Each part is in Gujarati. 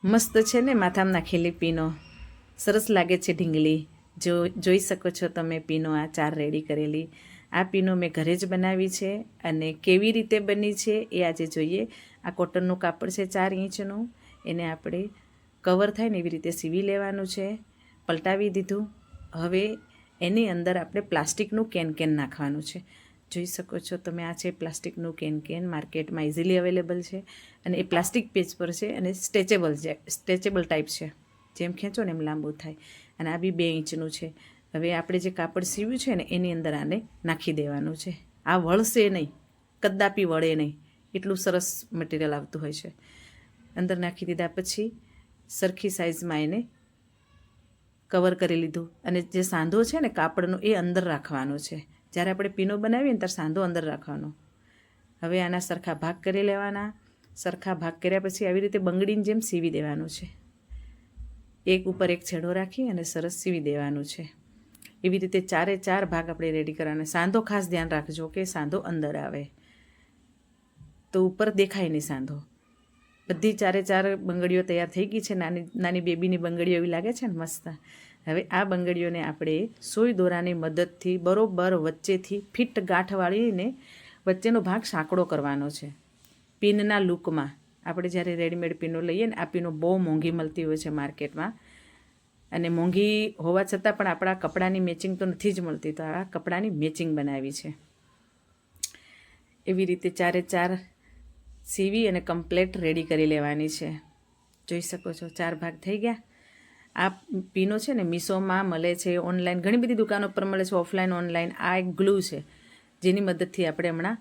મસ્ત છે ને માથામાં નાખેલી પીનો, સરસ લાગે છે ઢીંગલી. જોઈ શકો છો તમે પીનો આ 4 રેડી કરેલી. આ પીનો મેં ઘરે જ બનાવી છે અને કેવી રીતે બની છે એ આજે જોઈએ. આ કોટનનું કાપડ છે 4 ઇંચનું, એને આપણે કવર થાય ને એવી રીતે સીવી લેવાનું છે. પલટાવી દીધું. હવે એની અંદર આપણે પ્લાસ્ટિકનું કેન નાખવાનું છે. જોઈ શકો છો તમે, આ છે પ્લાસ્ટિકનું કેન માર્કેટમાં ઇઝીલી અવેલેબલ છે અને એ પ્લાસ્ટિક પેજ પર છે અને સ્ટ્રેચેબલ ટાઈપ છે, જેમ ખેંચો ને એમ લાંબુ થાય. અને આ બી 2 ઇંચનું છે. હવે આપણે જે કાપડ સીવ્યું છે ને એની અંદર આને નાખી દેવાનું છે. આ વળશે નહીં, કદાપી વળે નહીં, એટલું સરસ મટીરિયલ આવતું હોય છે. અંદર નાખી દીધા પછી સરખી સાઇઝમાં એને કવર કરી લીધું અને જે સાંધો છે ને કાપડનો એ અંદર રાખવાનો છે. જ્યારે આપણે પીનો બનાવીએ ને ત્યારે સાંધો અંદર રાખવાનો. હવે આના સરખા ભાગ કરી લેવાના. સરખા ભાગ કર્યા પછી આવી રીતે બંગડીની જેમ સીવી દેવાનું છે. એક ઉપર એક છેડો રાખી અને સરસ સીવી દેવાનું છે. એવી રીતે 4 ભાગ આપણે રેડી કરવાના. સાંધો ખાસ ધ્યાન રાખજો કે સાંધો અંદર આવે તો ઉપર દેખાય નહીં સાંધો. બધી 4 બંગડીઓ તૈયાર થઈ ગઈ છે. નાની નાની બેબીની બંગડીઓ એવી લાગે છે ને મસ્ત. હવે આ બંગડીઓને આપણે સોય દોરાની મદદથી બરોબર વચ્ચેથી ફિટ ગાંઠ વાળીને વચ્ચેનો ભાગ સાંકડો કરવાનો છે. પિનના લુકમાં આપણે જ્યારે રેડીમેડ પીનો લઈએ ને, આ પીનો બહુ મોંઘી મળતી હોય છે માર્કેટમાં અને મોંઘી હોવા છતાં પણ આપણા કપડાની મેચિંગ તો નથી જ મળતી. તો આ કપડાની મેચિંગ બનાવી છે. એવી રીતે 4 સીવી અને કમ્પ્લેટ રેડી કરી લેવાની છે. જોઈ શકો છો 4 ભાગ થઈ ગયા. આ પીનો છે ને મીશોમાં મળે છે, ઓનલાઈન ઘણી બધી દુકાનો પર મળે છે, ઓફલાઈન ઓનલાઈન. આ એક ગ્લુ છે જેની મદદથી આપણે હમણાં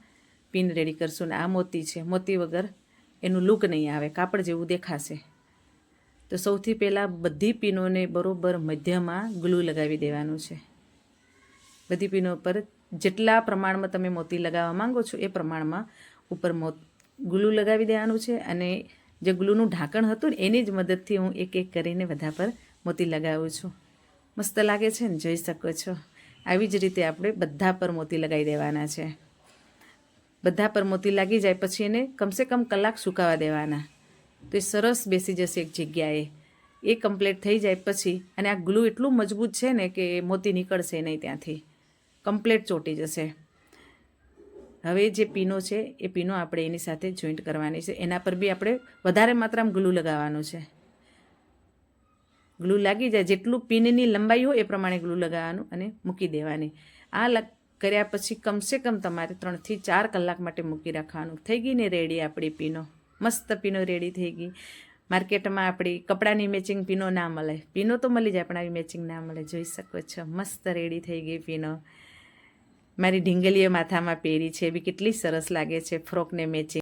પિન રેડી કરશું. ને આ મોતી છે, મોતી વગર એનું લુક નહીં આવે, કાપડ જેવું દેખાશે. તો સૌથી પહેલાં બધી પીનોને બરોબર મધ્યમાં ગ્લુ લગાવી દેવાનું છે. બધી પીનો પર જેટલા પ્રમાણમાં તમે મોતી લગાવવા માંગો છો એ પ્રમાણમાં ઉપર ગ્લુ લગાવી દેવાનું છે. અને જે ગ્લુનું ઢાંકણ હતું ને એની જ મદદથી હું એક કરીને બધા પર મોતી લગાવું છું. મસ્ત લાગે છે ને, જોઈ શકો છો. આવી જ રીતે આપણે બધા પર મોતી લગાવી દેવાના છે. બધા પર મોતી લાગી જાય પછી એને કમસે કમ કલાક સુકાવા દેવાના, તો એ સરસ બેસી જશે એક જગ્યાએ. એ કમ્પ્લીટ થઈ જાય પછી, અને આ ગ્લુ એટલું મજબૂત છે ને કે મોતી નીકળશે નહીં ત્યાંથી, કમ્પ્લીટ ચોંટી જશે. હવે જે પીનો છે એ પીનો આપણે એની સાથે જોઈન્ટ કરવાની છે. એના પર બી આપણે વધારે માત્રામાં ગ્લુ લગાવવાનું છે. ગ્લુ લાગી જાય, જેટલું પીનની લંબાઈ હોય એ પ્રમાણે ગ્લુ લગાવવાનું અને મૂકી દેવાની. આ કર્યા પછી કમસે કમ તમારે 3 થી 4 કલાક માટે મૂકી રાખવાનું. થઈ ગઈ ને રેડી આપણી પીનો. મસ્ત પીનો રેડી થઈ ગઈ. માર્કેટમાં આપણી કપડાની મેચિંગ પીનો ના મળે. પીનો તો મળી જાય પણ આવી મેચિંગ ના મળે. જોઈ શકો છો મસ્ત રેડી થઈ ગઈ પીનો. મારી ઢીંગલીએ માથામાં પહેરી છે, એવી કેટલી સરસ લાગે છે ફ્રોકને મેચિંગ.